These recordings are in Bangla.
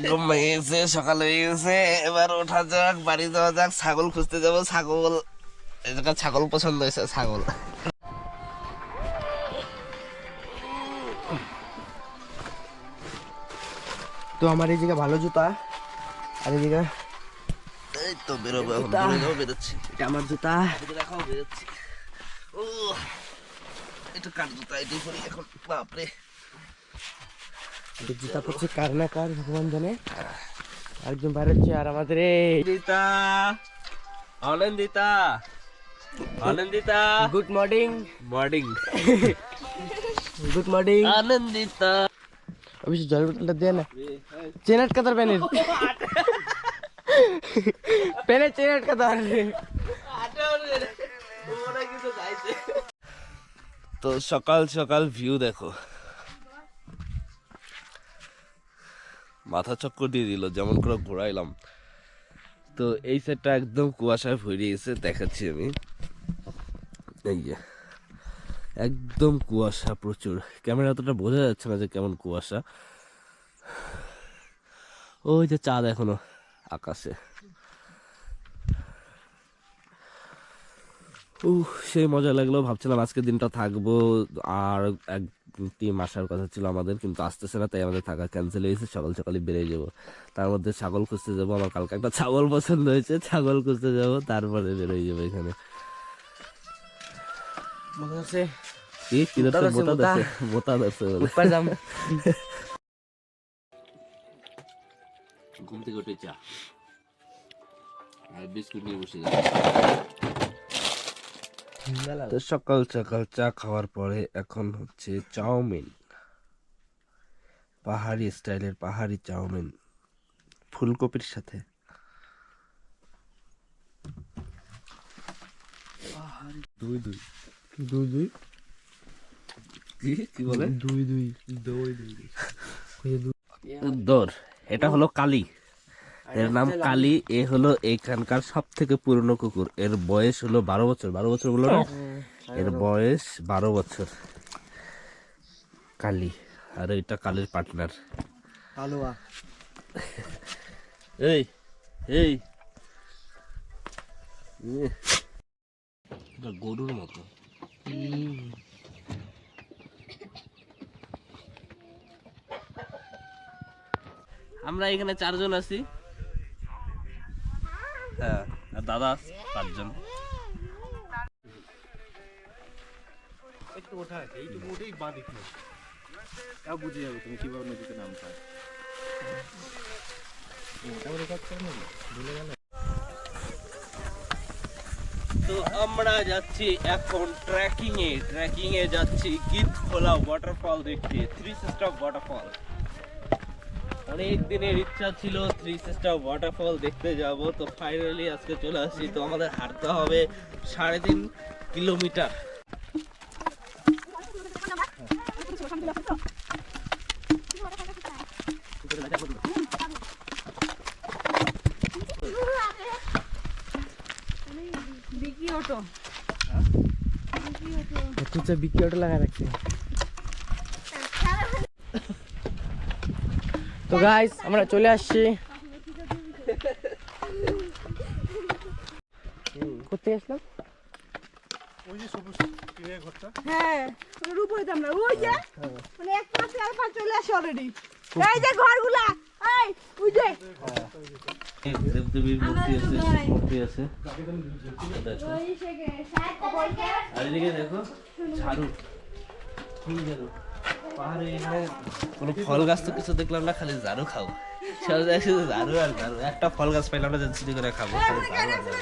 ঘুম ভেঙে গেছে, সকাল হয়ে গেছে, এবার ওঠা যাক, বাড়ি যাওয়া যাক, ছাগল খুঁজতে যাবো। ছাগল, এই জায়গায় ছাগল পছন্দ হয়েছে, ছাগল। তো আমার এই জায়গায় ভালো জুতা, আর এই জায়গায় এই তো বেরোবো এখন, দূরে যাবো, বেরোচ্ছি। এটা আমার জুতা। দেখাও, বেরোচ্ছি। ও, এটা কার জুতা? এটাই পরি এখন। বাপরে, এটা জুতা পড়ছে কার না কার ভগবান জানে। আরেকজন বেরোচ্ছে, আর আমাদের দিতা, Anandita, Anandita, good morning, morning, good morning. Anandita. অবশ্যই জল বোতলটা দে না, চেনাট কাতার প্যানের প্যানের চেনাট কাতার। তো সকাল সকাল ভিউ দেখো, মাথা চক্কর দিয়ে দিল যেমন করে ঘোরাইলাম। তো এই সাইডটা একদম কুয়াশায় ভরে গেছে, দেখাচ্ছি আমি। এই যে একদম কুয়াশা প্রচুর, ক্যামেরা অতটা বোঝা যাচ্ছে না যে কেমন কুয়াশা। ওই যে চাঁদ এখনো আকাশে। সেই মজা লাগলো। ভাবছিলাম আজকের দিনটা থাকবো, আর এক টিম আসার কথা ছিল আমাদের, কিন্তু আসতেছে না, তাই আমাদের থাকা ক্যান্সেল হয়েছে। সকাল সকালই বেরিয়ে যাবো। তার মধ্যে ছাগল খুঁজতে যাবো, আমার কালকে একটা ছাগল পছন্দ হয়েছে, ছাগল খুঁজতে যাবো, তারপরে বেরোয় যাবো এখানে। ঘুম থেকে উঠে চা আর বিস্কুট নিয়ে বসে যাবে। তো সকাল সকাল চা খাওয়ার পরে এখন হচ্ছে চাউমিন, পাহাড়ি স্টাইলের পাহাড়ি চাউমিন ফুলকপির সাথে। দুই দুই দুই দুই কি বলে? দুই দুই দই দুই দৌড়। এটা হলো কালী, এর নাম কালী। এ হলো এখানকার সব থেকে পুরনো কুকুর। এর বয়স হলো 12 বছর। 12 বছর বললো না, এর বয়স 12 বছর কালী। আর এটা কালীর পার্টনার আলোয়া। এই এই এটা গরুর মতো। আমরা এখানে 4 জন আছি, হ্যাঁ, আর দাদা 5 জন। একটু ওঠা আছে, এইটুকু উঠেই বাঁ দিকে তাও বুঝে যাবে তুমি কিভাবে নদীতে নামতে হয়। তো আমরা যাচ্ছি এখন ট্রেকিং এ যাচ্ছি গীতখোলা ওয়াটারফল দেখতে, থ্রি সিস্টার ওয়াটারফল। অনেক দিনের ইচ্ছা ছিল থ্রি সিস্টার ওয়াটারফল দেখতে যাব, তো ফাইনালি আজকে চলে আসছি। তো আমাদের হাঁটতে হবে 3.5 কিলোমিটার। বিকি অটো লাগা রাখছে। তো গাইস আমরা চলে আসছি। কোথায় আসলাম? ওই যে সবুজ টিনের ঘরটা, হ্যাঁ ওর উপরে তো আমরা ওই যে মানে এক পাশে আর পাশে চলে আসে অলরেডি। এই যে ঘরগুলা, এই ওই যে দেবদেবীর মূর্তি আছে। ওই থেকে আর এদিকে দেখো ঝাড়ু, ফুল ঝাড়ু। পাহাড়ে এখানে কোনো ফল গাছ তো কিছু দেখলাম না, খালি ঝাড়ু খাও। শুধু ঝাড়ু আর ঝাড়ু। একটা ফল গাছ পাইলাম না, চুরি করে খাবো, খালি ঝাড়ু আর ঝাড়ু।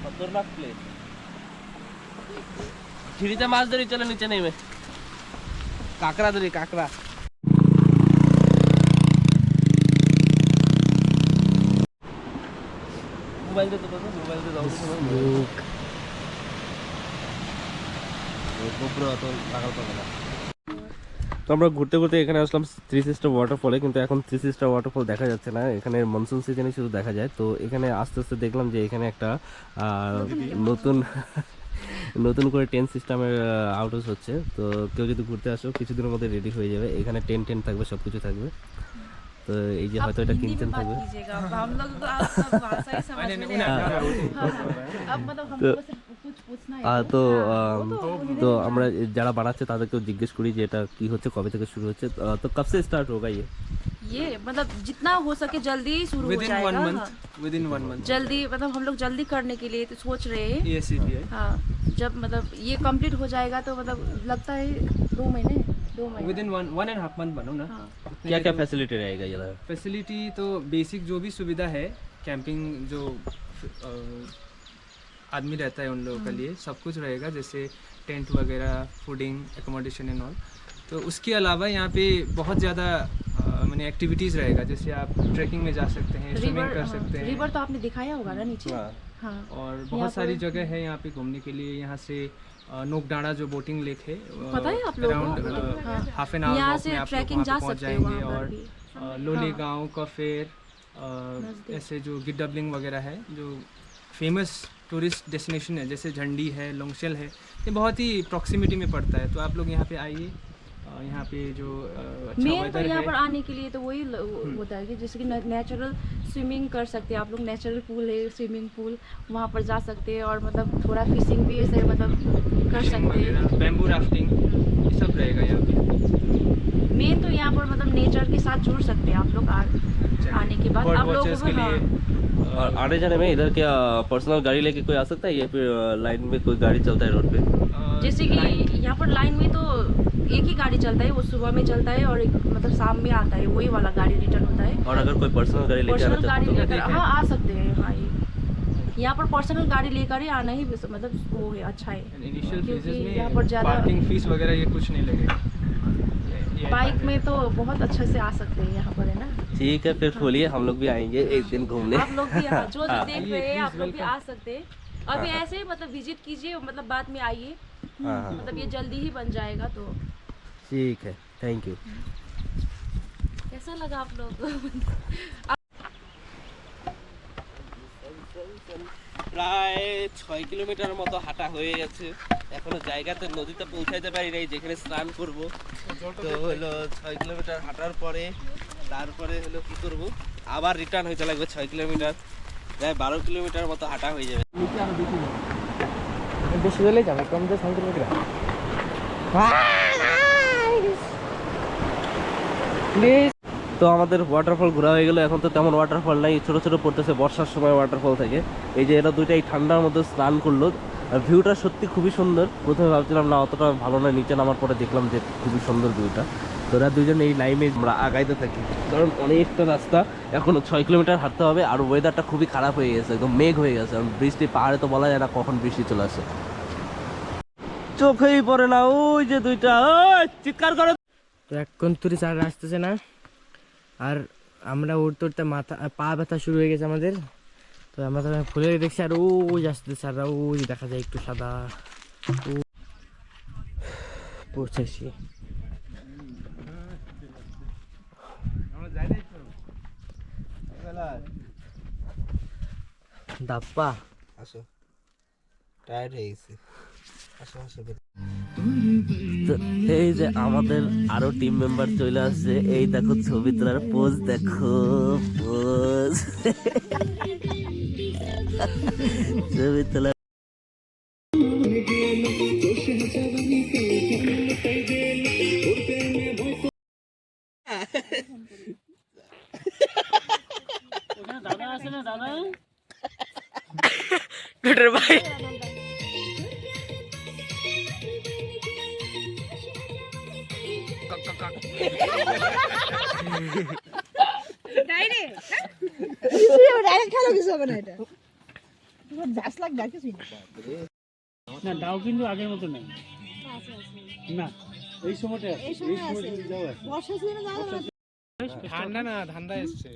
খতরনাক প্লেস। ঝিরিতে মাছ ধরি, চলে নিচে নেমে কাঁকড়া ধরি, কাঁকড়া। মোবাইল দিয়ে তো মোবাইল দিয়ে দাও গোপ্রো অত লাগাতে হবে না। তো আমরা ঘুরতে ঘুরতে এখানে আসলাম থ্রি সিস্টার ওয়াটারফলে, কিন্তু এখন থ্রি সিস্টার ওয়াটারফল দেখা যাচ্ছে না, এখানে মনসুন সিজনে শুধু দেখা যায়। তো এখানে আস্তে আস্তে দেখলাম যে এখানে একটা নতুন নতুন করে টেন্ট সিস্টেমের আউটহাউস হচ্ছে। তো কেউ যদি ঘুরতে আসো কিছুদিনের মধ্যে রেডি হয়ে যাবে, এখানে টেন্ট থাকবে, সব কিছু থাকবে। তো এই যে হয়তো এটা কিনতেন থাকবে। তো আমরা যারা বানাচ্ছে তাদেরকেও জিজ্ঞেস করি যে এটা কি হচ্ছে, কবে থেকে শুরু হচ্ছে। তো কব से स्टार्ट होगा ये मतलब जितना हो सके जल्दी ही शुरू हो जाएगा। विदिन 1 मंथ जल्दी मतलब हम लोग जल्दी करने के लिए तो सोच रहे हैं। ESCPI हाँ, जब मतलब ये कंप्लीट हो जाएगा तो मतलब लगता है 2 महीने विदिन 1.5 मंथ बनो ना। हाँ। क्या क्या फैसिलिटी रहेगा ये? फैसिलिटी तो बेसिक जो भी सुविधा है कैंपिंग जो आदमी रहता है उन लोगों के लिए सब कुछ रहेगा, जैसे टेंट वगैरह, फूडिंग, एकोमोडेशन एंड ऑल। तो उसके अलावा यहाँ पे बहुत ज़्यादा मैंने एक्टिविटीज़ रहेगा, जैसे आप ट्रैकिंग में जा सकते हैं, स्विमिंग कर सकते हैं। रिवर तो आपने दिखाया होगा ना नीचे। हाँ। और बहुत सारी जगह है यहाँ पे घूमने के लिए। यहाँ से नोकडाड़ा जो बोटिंग लेक है पता है आप लोगों को? अराउंड हाँ। हाफ एन आवर यहाँ वॉक से में आप लोग ट्रैकिंग वहाँ जा पे पहुँच सकते हो जाएंगे। वहाँ पर और भी। लोले हाँ। गांव कफेर ऐसे जो गिड्डाब्लिंग वगैरह है जो फेमस टूरिस्ट डेस्टिनेशन है, जैसे झंडी है, लोंगशेल है, ये बहुत ही प्रॉक्सिमिटी में पड़ता है। तो आप लोग यहाँ पे आइए। यहाँ पे जो अच्छा मेन तो वेदर यहाँ है, पर आने के लिए तो वही होता है कि जैसे कि नेचुरल स्विमिंग कर सकते हैं आप लोग। नेचुरल पूल है, स्विमिंग पूल, वहाँ पर जा सकते हैं। और मतलब थोड़ा फिशिंग भी ऐसे मतलब कर सकते हैं। बैम्बू राफ्टिंग ये सब रहेगा यहाँ पे। मेन तो यहाँ पर मतलब नेचर के साथ जुड़ सकते हैं आप लोग आने के बाद। बर्ड आप लोगों वॉचर्स के को लिए और आने जाने में इधर क्या पर्सनल गाड़ी लेके कोई आ सकता है या फिर लाइन में कोई गाड़ी चलता है रोड पे? जैसे कि यहाँ पर लाइन में तो एक ही गाड़ी चलता है, वो सुबह में चलता है और एक मतलब शाम में आता है, वही वाला गाड़ी रिटर्न होता है। और अगर कोई पर्सनल गाड़ी लेके आना पर्सनल गाड़ी चाहता लेकर हाँ आ सकते हैं। हाँ, यहाँ पर पर्सनल गाड़ी लेकर ही आना ही मतलब वो है अच्छा है। इनिशियल क्योंकि फेजेस यहाँ पर में ज़्यादा पार्किंग फीस वगैरह ये कुछ नहीं लगेगा। बाइक में तो बहुत अच्छे से आ सकते हैं यहाँ पर, है ना। ठीक है, फिर खोलिए, हम लोग भी आएंगे एक दिन घूमने। आप लोग भी यहाँ जो हाँ। देख रहे हैं आप लोग भी आ सकते हैं। अभी ऐसे ही मतलब विजिट कीजिए, मतलब बाद में आइए। हाँ हाँ मतलब ये जल्दी ही बन जाएगा। तो ठीक है, थैंक यू। कैसा लगा आप लोग? প্রায় 6 কিলোমিটার মতো হাঁটা হয়ে গেছে, এখনো জায়গাতে নদীতে পৌঁছাতে পারি নাই যেখানে স্নান করব। তো হলো 6 কিলোমিটার হাঁটার পরে তারপরে হলো কি করব, আবার রিটার্ন হইতে লাগবে 6 কিলোমিটার, প্রায় 12 কিলোমিটার মতো হাঁটা হয়ে যাবে। বেশি হলে যাবে, কম দিয়ে 6 কিলোমিটার। তো আমাদের ওয়াটারফল ঘোরা হয়ে গেল। এখন তো তেমন ওয়াটারফল নাই, ছোট ছোট পড়তেছে, বর্ষার সময় ওয়াটারফল থাকে। এই যে এরা দুইটা এই ঠান্ডার মধ্যে স্নান করলো, আর ভিউটা সত্যি খুবই সুন্দর। প্রথমে ভাবছিলাম না অতটা ভালো না, নিচে নামার পরে দেখলাম যে খুবই সুন্দর ভিউটা। তো এরা দুজন এই লাইনে আমরা আগাইতে থাকি, কারণ অনেকটা রাস্তা, এখনো 6 কিলোমিটার হাঁটতে হবে। আর ওয়েদারটা খুবই খারাপ হয়ে গেছে, একদম মেঘ হয়ে গেছে। বৃষ্টি পাহাড়ে তো বলা যায় না কখন বৃষ্টি চলে আসে, চোখেই পড়ে না। ওই যে দুইটা চিৎকার করে। তো এখন তুরি চার আসতেছে না, আর আমরা উঠতে উঠতে মাথা পা ব্যথা শুরু হয়ে গেছে আমাদের। তো আমরা তো খুলে দেখছি, আর ওই আসতেছে, আর ওই দেখা যায় একটু সাদা। পৌঁছেছি দাপ্পা। আসো, টায়ার্ড হয়ে গেছি। এই যে আমাদের আরো টিম মেম্বার চলে আসছে, এই দেখো ছবি তোলার পোজ, দেখো পোজ, ছবি তোলার। ভাই ডাইরেক্ট খেলো কিছু হবে না, এটা ব্যাস লাগ ডাকে না দাও, কিন্তু আগের মতো নেই না। এই সময়টা বর্ষা সিজনে যাওয়া ঠান্ডা না, ঠান্ডা এসছে।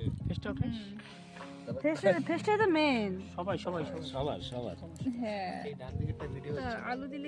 ফেস্টাই তো মেন। সবাই সবাই সবাই সবার সবার হ্যাঁ আলু দিলে